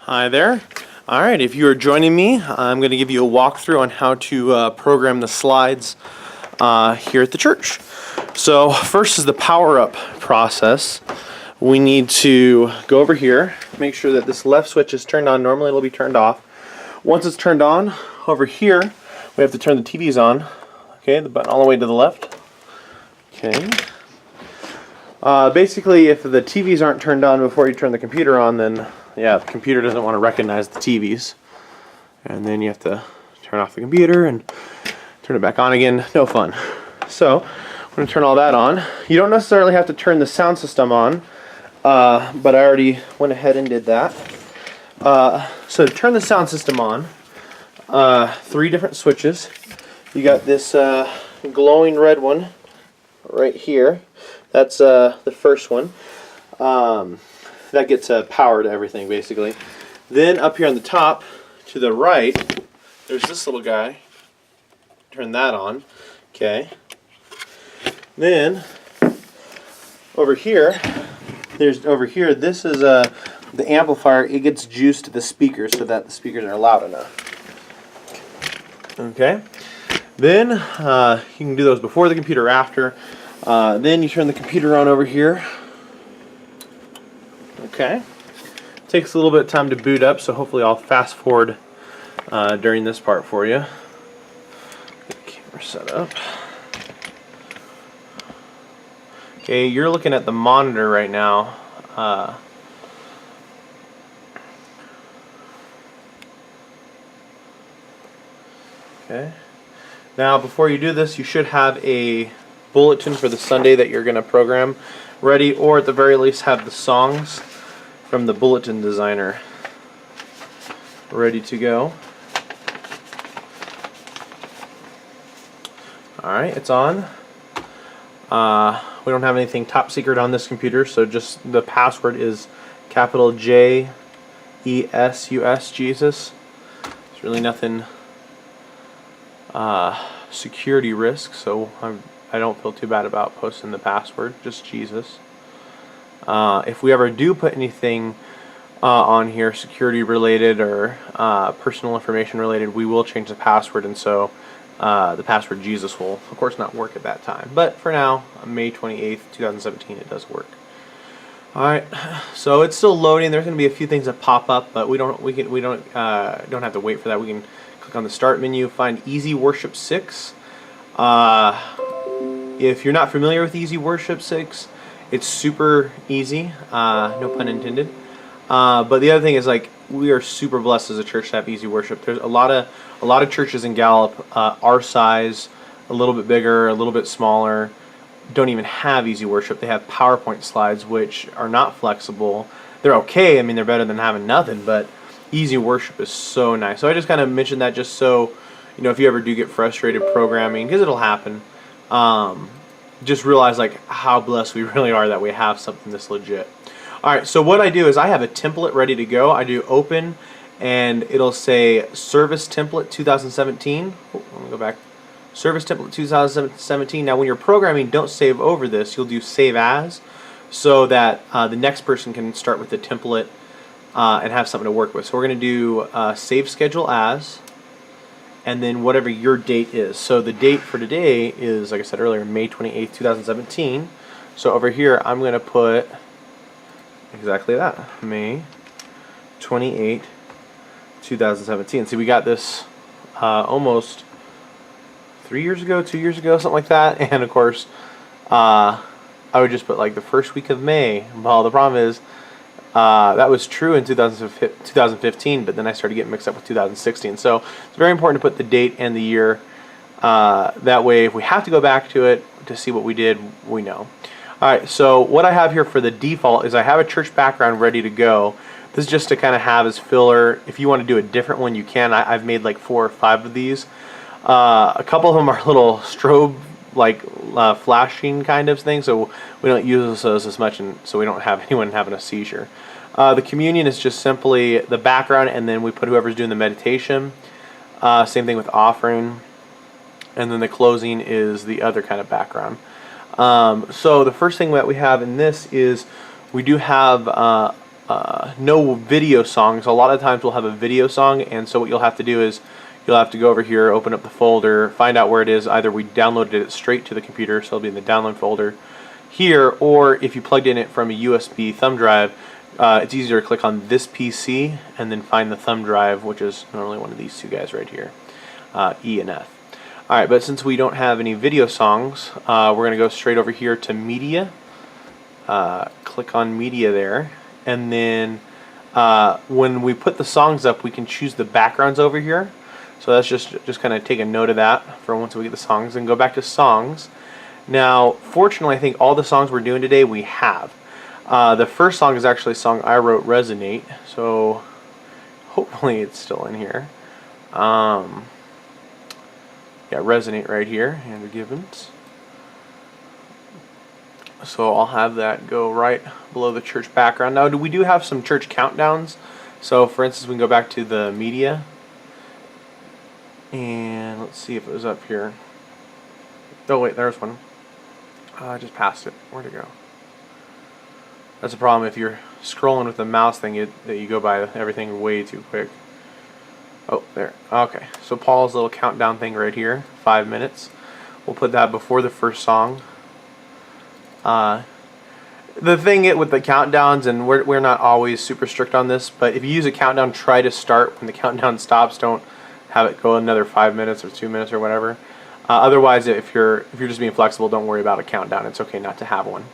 Hi there. All right, if you are joining me, I'm going to give you a walkthrough on how to program the slides here at the church. So first is the power up process. We need to go over here, make sure that this left switch is turned on. Normally it'll be turned off. Once it's turned on, over here, we have to turn the TVs on. Okay, the button all the way to the left. Okay. Basically, if the TVs aren't turned on before you turn the computer on, then the computer doesn't want to recognize the TVs. And then you have to turn off the computer and turn it back on again. No fun. So, I'm going to turn all that on. You don't necessarily have to turn the sound system on, but I already went ahead and did that. So to turn the sound system on, 3 different switches. You got this glowing red one right here. That's the first one. That gets power to everything, basically. Then up here on the top, to the right, there's this little guy. Turn that on. Okay. Then over here, this is the amplifier. It gets juice to the speakers so that the speakers are loud enough. Okay. Then you can do those before the computer or after. Then you turn the computer on over here. Okay. Takes a little bit of time to boot up, so hopefully I'll fast forward during this part for you. Get the camera set up. Okay, you're looking at the monitor right now. Okay. Now, before you do this, you should have a bulletin for the Sunday that you're going to program ready, or at the very least have the songs from the bulletin designer ready to go. Alright, it's on. We don't have anything top secret on this computer, so just the password is capital JESUS, Jesus. There's really nothing security risk, so I don't feel too bad about posting the password, just Jesus. If we ever do put anything on here security related or personal information related, we will change the password, and so the password Jesus will of course not work at that time. But for now, May 28th, 2017, it does work. Alright, so it's still loading. There's going to be a few things that pop up, but we don't have to wait for that. We can click on the start menu, find Easy Worship 6. If you're not familiar with Easy Worship 6, it's super easy, no pun intended. But the other thing is, like, we are super blessed as a church to have Easy Worship. There's a lot of churches in Gallup, our size, a little bit bigger, a little bit smaller, don't even have Easy Worship. They have PowerPoint slides, which are not flexible. They're okay. I mean, they're better than having nothing, but Easy Worship is so nice. So I just kind of mentioned that just so, you know, if you ever do get frustrated programming, because it'll happen, just realize like how blessed we really are that we have something this legit. Alright, so what I do is I have a template ready to go. I do open, and it'll say Service Template 2017. Oh, let me go back. Service Template 2017. Now when you're programming, don't save over this. You'll do Save As, so that the next person can start with the template and have something to work with. So we're going to do Save Schedule As, and then whatever your date is. So the date for today is, like I said earlier, May 28th, 2017. So over here, I'm going to put exactly that, May 28th, 2017. See, we got this almost 3 years ago, 2 years ago, something like that. And of course, I would just put like the first week of May. Well, the problem is, that was true in 2015, but then I started getting mixed up with 2016. So it's very important to put the date and the year. That way, if we have to go back to it to see what we did, we know. Alright, so what I have here for the default is I have a church background ready to go. This is just to kind of have as filler. If you want to do a different one, you can. I've made like 4 or 5 of these. A couple of them are little strobe, like flashing kind of thing, so we don't use those as much, and so we don't have anyone having a seizure. The communion is just simply the background, and then we put whoever's doing the meditation. Same thing with offering, and then the closing is the other kind of background. So the first thing that we have in this is we do have no video songs. A lot of times we'll have a video song, and so what you'll have to do is you'll have to go over here, open up the folder, find out where it is. Either we downloaded it straight to the computer, so it'll be in the download folder here, or if you plugged in it from a USB thumb drive, it's easier to click on this PC and then find the thumb drive, which is normally one of these two guys right here, E and F. Alright, but since we don't have any video songs, we're going to go straight over here to Media. Click on Media there, and then when we put the songs up, we can choose the backgrounds over here. So that's just kind of take a note of that for once we get the songs, and go back to songs. Now, fortunately, I think all the songs we're doing today we have. The first song is actually a song I wrote, Resonate, so hopefully it's still in here. Yeah, Resonate right here, Andrew Gibbons. So I'll have that go right below the church background. Now, we do have some church countdowns. So, for instance, we can go back to the media, and let's see if it was up here. Oh wait, there's one. I just passed it. Where'd it go? That's a problem if you're scrolling with the mouse thing, that you go by everything way too quick. Oh, there. Okay, so Paul's little countdown thing right here, 5 minutes. We'll put that before the first song. The thing with the countdowns, and we're not always super strict on this, but if you use a countdown, try to start when the countdown stops. Don't have it go another 5 minutes or 2 minutes or whatever. Otherwise, if you're just being flexible, don't worry about a countdown. It's okay not to have one.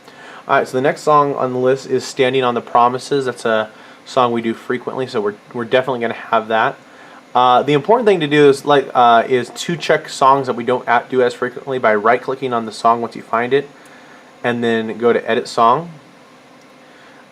Alright, so the next song on the list is Standing on the Promises. That's a song we do frequently, so we're definitely going to have that. The important thing to do is to check songs that we don't do as frequently by right-clicking on the song once you find it, and then go to Edit Song.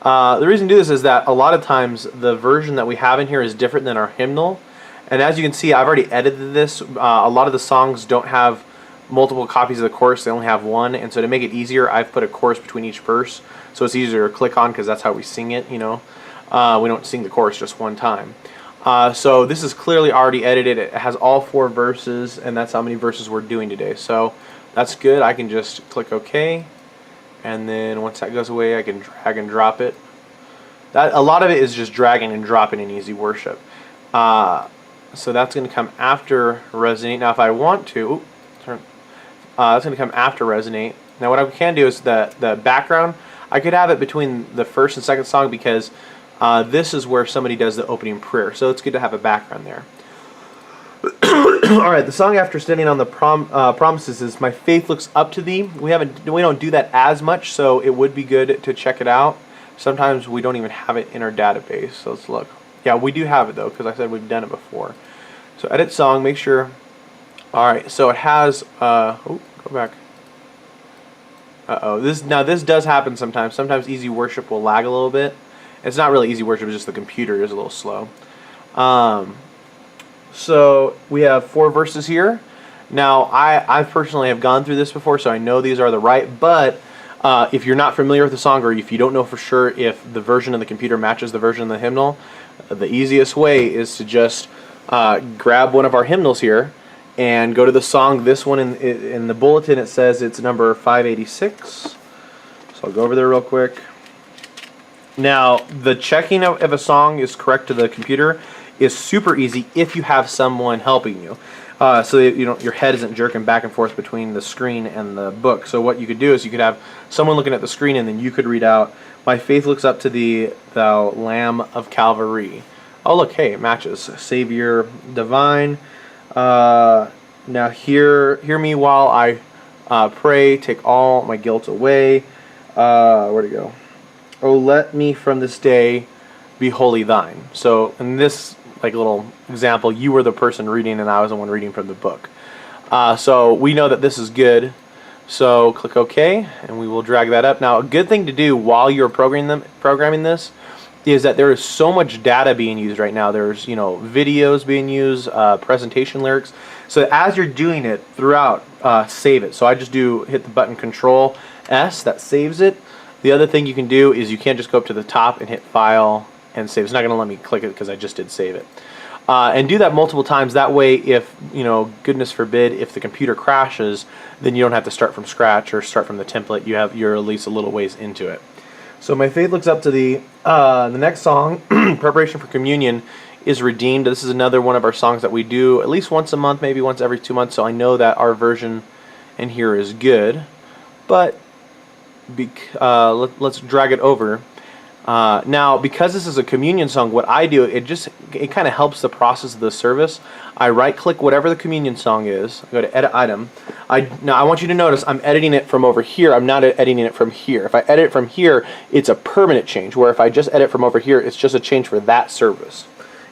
The reason to do this is that a lot of times the version that we have in here is different than our hymnal. And as you can see, I've already edited this. A lot of the songs don't have multiple copies of the chorus, they only have one. And so to make it easier, I've put a chorus between each verse, so it's easier to click on because that's how we sing it, you know. We don't sing the chorus just one time. So this is clearly already edited. It has all 4 verses, and that's how many verses we're doing today. So that's good. I can just click OK. And then once that goes away, I can drag and drop it. A lot of it is just dragging and dropping in Easy Worship. So that's going to come after Resonate. Now if I want to, that's going to come after Resonate. Now what I can do is the background, I could have it between the first and second song, because this is where somebody does the opening prayer. So it's good to have a background there. Alright, the song after Standing on the Promises is My Faith Looks Up to Thee. We don't do that as much, so it would be good to check it out. Sometimes we don't even have it in our database, so let's look. Yeah, we do have it though, because I said we've done it before. So edit song, make sure. Alright, so it has, oh, go back. This does happen sometimes. Sometimes Easy Worship will lag a little bit. It's not really Easy Worship, it's just the computer is a little slow. So we have 4 verses here. Now I personally have gone through this before, so I know these are the right, but if you're not familiar with the song, or if you don't know for sure if the version of the computer matches the version of the hymnal, the easiest way is to just grab one of our hymnals here and go to the song. This one in the bulletin, it says it's number 586. So I'll go over there real quick. Now, the checking of a song is correct to the computer is super easy if you have someone helping you. So that, your head isn't jerking back and forth between the screen and the book. So what you could do is you could have someone looking at the screen, and then you could read out, My faith looks up to thee, thou Lamb of Calvary. Oh look, hey, it matches. Savior divine. Now hear me while I pray, take all my guilt away. Where'd it go? Oh, let me from this day be wholly thine. So in this little example, you were the person reading and I was the one reading from the book. So we know that this is good. So click OK, and we will drag that up. Now, a good thing to do while you're programming this is that there is so much data being used right now. There's videos being used, presentation lyrics. So as you're doing it throughout, save it. So I just hit the button Control S, that saves it. The other thing you can do is you can't just go up to the top and hit File and Save. It's not going to let me click it because I just did save it. And do that multiple times. That way, if, goodness forbid, if the computer crashes, then you don't have to start from scratch or start from the template. You're at least a little ways into it. So my faith looks up to the next song, Preparation for Communion, is Redeemed. This is another one of our songs that we do at least once a month, maybe once every 2 months. So I know that our version in here is good, but let's drag it over. Now, because this is a communion song, what I do, it kind of helps the process of the service. I right-click whatever the communion song is. I go to Edit Item. Now, I want you to notice I'm editing it from over here. I'm not editing it from here. If I edit it from here, it's a permanent change, where if I just edit from over here, it's just a change for that service.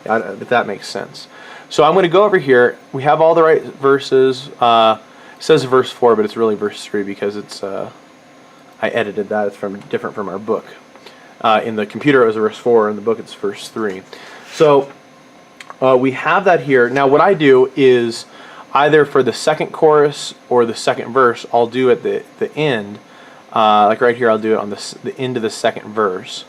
If that makes sense. So I'm going to go over here. We have all the right verses. It says verse 4, but it's really verse 3 because it's I edited that. It's different from our book. In the computer it was verse 4, in the book it's verse 3. So we have that here. Now what I do is either for the second chorus or the second verse, I'll do at the end, like right here, I'll do it on the end of the second verse.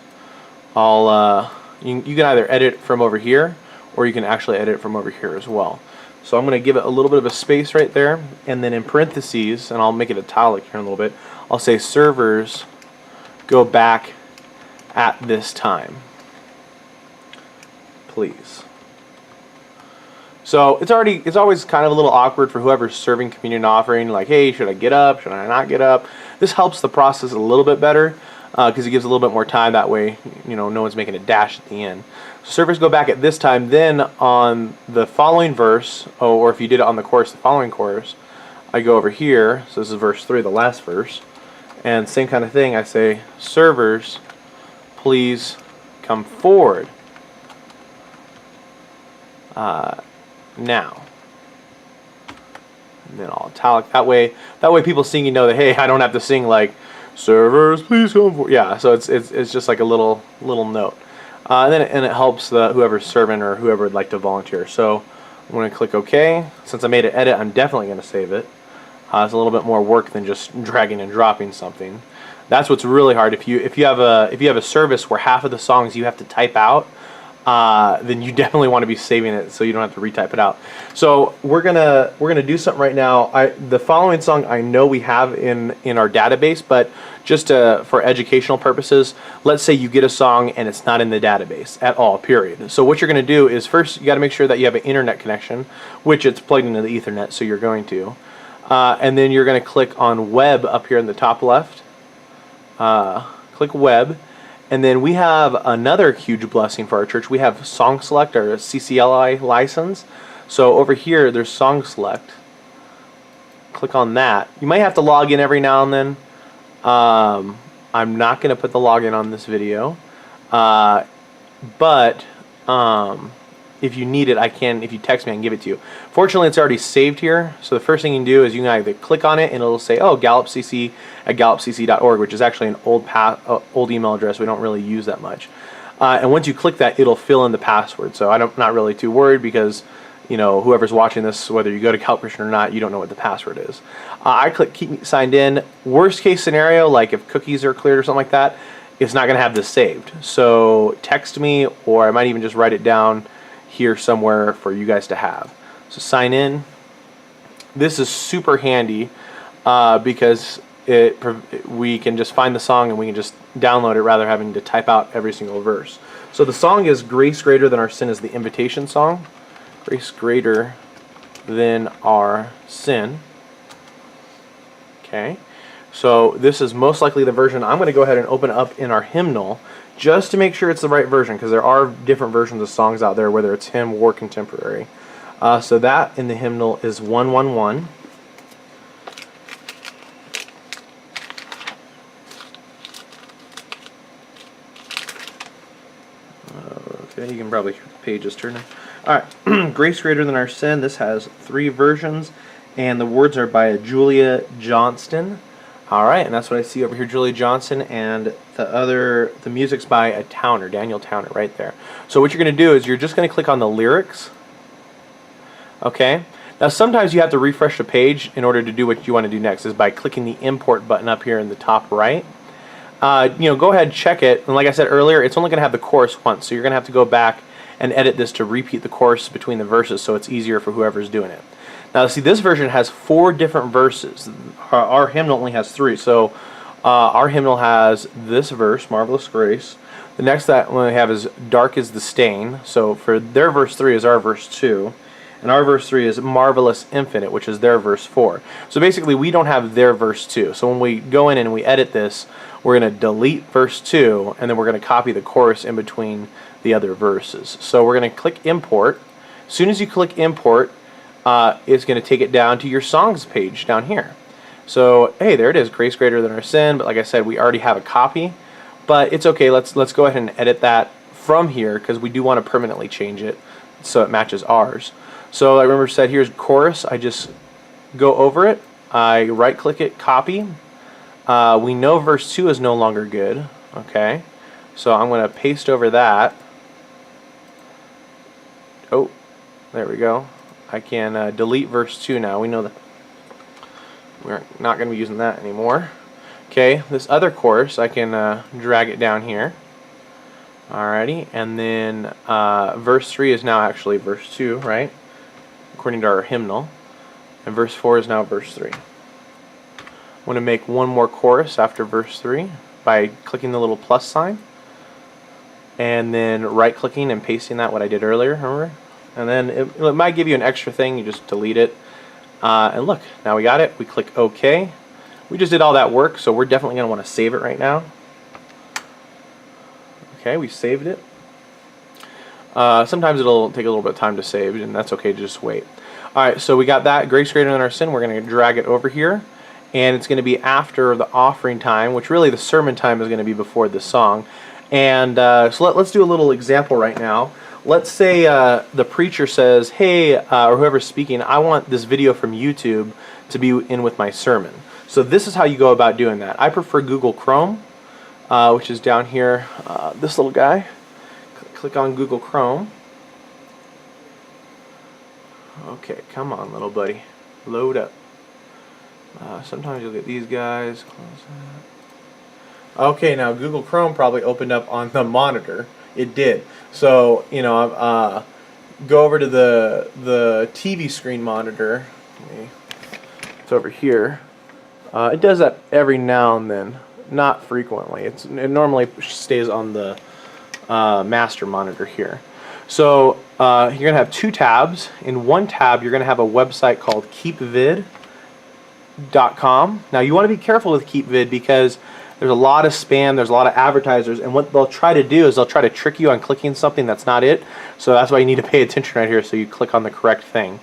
You can either edit from over here, or you can actually edit from over here as well. So I'm going to give it a little bit of a space right there, and then in parentheses, and I'll make it italic here in a little bit, I'll say servers go back at this time, please. So it's always kind of a little awkward for whoever's serving communion offering, like, hey, should I get up? Should I not get up? This helps the process a little bit better because it gives a little bit more time. That way, no one's making a dash at the end. So servers go back at this time. Then on the following verse, or if you did it on the chorus, the following chorus, I go over here. So this is verse 3, the last verse, and same kind of thing. I say servers, please come forward now. And then I'll italic that way. That way people sing, that, hey, I don't have to sing like servers, please come forward. Yeah, so it's just like a little note. And it helps whoever's serving or whoever would like to volunteer. So I'm going to click OK. Since I made an edit, I'm definitely going to save it. It's a little bit more work than just dragging and dropping something. That's what's really hard. If you have a service where half of the songs you have to type out, then you definitely want to be saving it so you don't have to retype it out. So we're gonna do something right now. The following song I know we have in our database, but just for educational purposes, let's say you get a song and it's not in the database at all, period. So what you're gonna do is first you got to make sure that you have an internet connection, which it's plugged into the Ethernet, so you're going to, and then you're gonna click on Web up here in the top left. Click Web, and then we have another huge blessing for our church. We have Song Select, our CCLI license. So over here there's Song Select. Click on that. You might have to log in every now and then. I'm not going to put the login on this video, but if you need it, I can. If you text me, I can give it to you. Fortunately, it's already saved here. So the first thing you can do is you can either click on it and it'll say, oh, gallupcc@gallupcc.org, which is actually an old email address we don't really use that much. And once you click that, it'll fill in the password. So I'm not really too worried because whoever's watching this, whether you go to Gallup Christian or not, you don't know what the password is. I click Keep Signed In. Worst case scenario, like if cookies are cleared or something like that, it's not going to have this saved. So text me, or I might even just write it down here somewhere for you guys to have. So sign in. This is super handy because we can just find the song and we can just download it rather than having to type out every single verse. So the song is Grace Greater Than Our Sin is the invitation song. Grace Greater Than Our Sin. Okay. So this is most likely the version. I'm going to go ahead and open up in our hymnal just to make sure it's the right version, because there are different versions of songs out there, whether it's hymn or contemporary. So that in the hymnal is 111. Okay, you can probably hear the pages turning. All right, Grace Greater Than Our Sin. This has 3 versions, and the words are by Julia Johnston. All right, and that's what I see over here, Julia Johnson, and the music's by a Towner, Daniel Towner, right there. So what you're going to do is you're just going to click on the lyrics. Okay. Now sometimes you have to refresh the page in order to do what you want to do next, is by clicking the import button up here in the top right. Go ahead, check it, and like I said earlier, it's only going to have the chorus once, so you're going to have to go back and edit this to repeat the chorus between the verses, so it's easier for whoever's doing it. Now, see, this version has 4 different verses. Our hymn only has 3, so Our hymnal has this verse, Marvelous Grace. The next that one we have is Dark is the Stain. So for their verse 3 is our verse 2. And our verse 3 is Marvelous Infinite, which is their verse 4. So basically we don't have their verse 2. So when we go in and we edit this, we're going to delete verse 2, and then we're going to copy the chorus in between the other verses. So we're going to click Import. As soon as you click Import, it's going to take it down to your songs page down here. So hey, there it is, Grace Greater Than Our Sin. But like I said, we already have a copy. But it's okay, let's go ahead and edit that from here, because we do want to permanently change it so it matches ours. So I remember said here's chorus. I just go over it. I right click it, copy. We know verse 2 is no longer good. Okay, so I'm going to paste over that. Oh, there we go. I can delete verse 2 now. We know that we're not going to be using that anymore. Okay, this other chorus, I can drag it down here. Alrighty, and then verse 3 is now actually verse 2, right? According to our hymnal. And verse 4 is now verse 3. I want to make one more chorus after verse 3 by clicking the little plus sign. And then right-clicking and pasting that, what I did earlier, remember? And then it might give you an extra thing, you just delete it. And look, now we got it. We click OK. We just did all that work, so we're definitely going to want to save it right now. Okay, we saved it. Sometimes it'll take a little bit of time to save, and that's okay, just wait. Alright, so we got that, Grace Greater Than Our Sin. We're going to drag it over here, and it's going to be after the offering time, which really the sermon time is going to be before this song. And so let's do a little example right now. Let's say the preacher says, hey, or whoever's speaking, I want this video from YouTube to be in with my sermon. So this is how you go about doing that. I prefer Google Chrome, which is down here, this little guy. Click on Google Chrome. Okay, come on, little buddy. Load up. Sometimes you'll get these guys. Close that. Okay, now Google Chrome probably opened up on the monitor. It did. So, you know, go over to the TV screen monitor. It's over here. It does that every now and then, not frequently. It normally stays on the master monitor here. So you're going to have two tabs. In one tab, you're going to have a website called keepvid.com. Now you want to be careful with keepvid because there's a lot of spam, there's a lot of advertisers, and what they'll try to do is they'll try to trick you on clicking something that's not it. So that's why you need to pay attention right here so you click on the correct thing.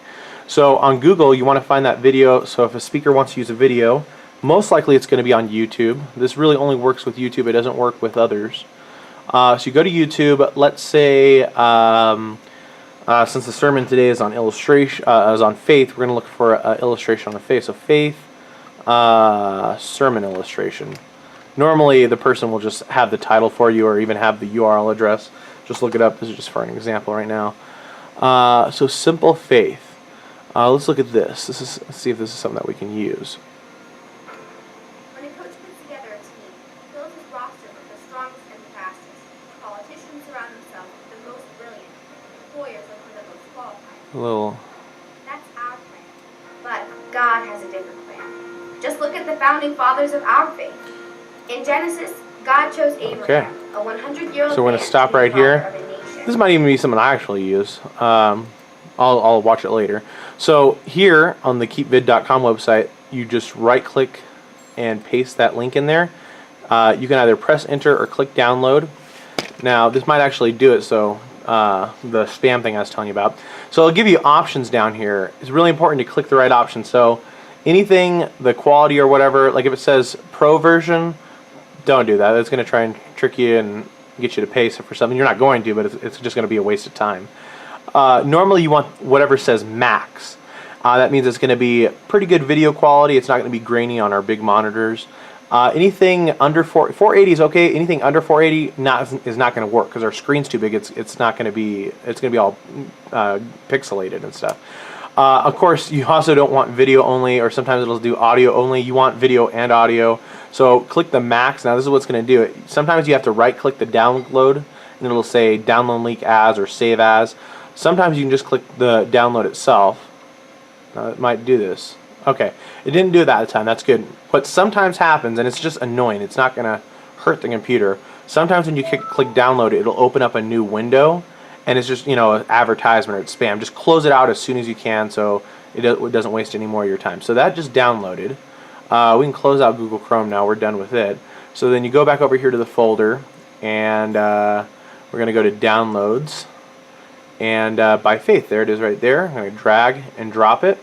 So on Google, you want to find that video. So if a speaker wants to use a video, most likely it's going to be on YouTube. This really only works with YouTube. It doesn't work with others. So you go to YouTube. Let's say since the sermon today is on illustration, is on faith, we're going to look for an illustration on the faith. So faith sermon illustration. Normally the person will just have the title for you or even have the URL address. Just look it up. This is just for an example right now. So simple faith. Let's look at this. Let's see if this is something that we can use. When a coach puts together a team, he fills his roster with the strongest and the fastest. Politicians surround themselves with the most brilliant. Employers look for the most qualified. That's our plan. But God has a different plan. Just look at the founding fathers of our faith. In Genesis, God chose Abraham, a 100-year-old So we're going to stop right here. This might even be something I actually use. I'll watch it later. So here on the keepvid.com website, you just right-click and paste that link in there. You can either press enter or click download. Now this might actually do it, so the spam thing I was telling you about. So it'll give you options down here. It's really important to click the right option. So anything, the quality or whatever, like if it says pro version, don't do that. It's going to try and trick you and get you to pay for something. You're not going to, but it's just going to be a waste of time. Normally you want whatever says max. That means it's going to be pretty good video quality. It's not going to be grainy on our big monitors. Anything under 480 is okay. Anything under 480 is not going to work because our screen's too big. It's not going to be. It's going to be all pixelated and stuff. Of course, you also don't want video only, or sometimes it'll do audio only. You want video and audio. So click the max. Now this is what's going to do it. Sometimes you have to right-click the download, and it'll say download link as or save as. Sometimes you can just click the download itself. Now it might do this. Okay, it didn't do that time. That's good. What sometimes happens, and it's just annoying. It's not gonna hurt the computer. Sometimes when you click download, it'll open up a new window, and it's just, you know, an advertisement or it's spam. Just close it out as soon as you can, so it doesn't waste any more of your time. So that just downloaded. We can close out Google Chrome now. We're done with it. So then you go back over here to the folder, and we're gonna go to Downloads, and By Faith, there it is right there. I'm gonna drag and drop it.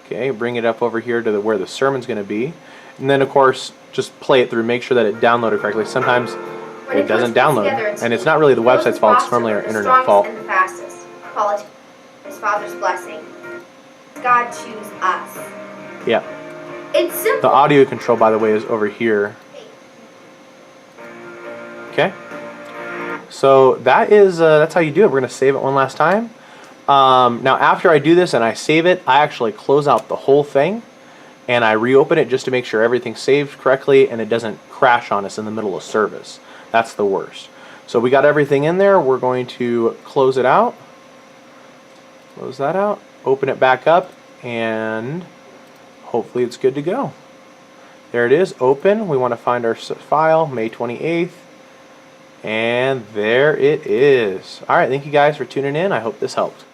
Okay, bring it up over here to where the sermon's going to be. And then, of course, just play it through. Make sure that it downloaded correctly. Sometimes it doesn't download. And it's not really the website's fault. It's normally our internet fault. And the fastest. Quality. His Father's blessing. God choose us. Yeah. It's simple. The audio control, by the way, is over here. Okay. So that's how you do it. We're going to save it one last time. Now after I do this and I save it, I actually close out the whole thing and I reopen it just to make sure everything's saved correctly and it doesn't crash on us in the middle of service. That's the worst. So we got everything in there. We're going to close it out. Close that out. Open it back up and hopefully it's good to go. There it is. Open. We want to find our file, May 28th. And there it is. All right, thank you guys for tuning in. I hope this helped.